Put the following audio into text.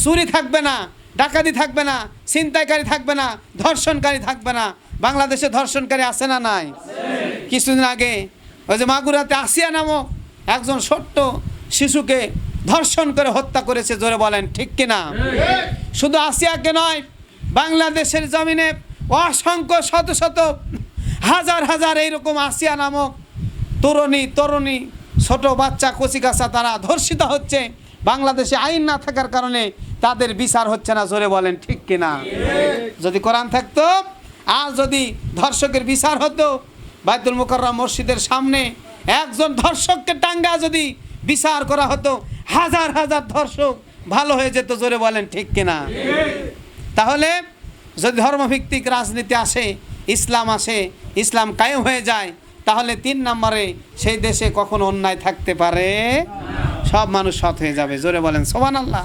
চুরি থাকবে না, ডাকাতি থাকবে না, ছিনতাইকারী থাকবে না, ধর্ষণকারী থাকবে না। বাংলাদেশে ধর্ষণকারী আছে না নাই? কিছুদিন আগে ওই যে মাগুরাতে আসিয়া নামক একজন ছোট্ট শিশুকে ধর্ষণ করে হত্যা করেছে, জোরে বলেন ঠিক কিনা? শুধু আসিয়াকে নয়, বাংলাদেশের জমিনে অসংখ্য শত শত হাজার হাজার এইরকম আসিয়া নামক তরুণী ছোট বাচ্চা কচিকাঁচা তারা ধর্ষিত হচ্ছে। বাংলাদেশে আইন না থাকার কারণে তাদের বিচার হচ্ছে না, জোরে বলেন ঠিক কিনা? যদি কোরআন থাকতো আর যদি ধর্ষকের বিচার হতো, বাইতুল মুকাররম মসজিদের সামনে একজন ধর্ষককে টাঙ্গা যদি বিচার করা হতো, হাজার হাজার ধর্ষক ভালো হয়ে যেত, জোরে বলেন ঠিক কিনা? তাহলে যদি ধর্মভিত্তিক রাজনীতি আসে, ইসলাম আসে, ইসলাম কায়েম হয়ে যায়, তাহলে 3 নম্বরে সেই দেশে কখনো অন্যায় থাকতে পারে, সব মানুষ সৎ হয়ে যাবে, জোরে বলেন সুবহানাল্লাহ।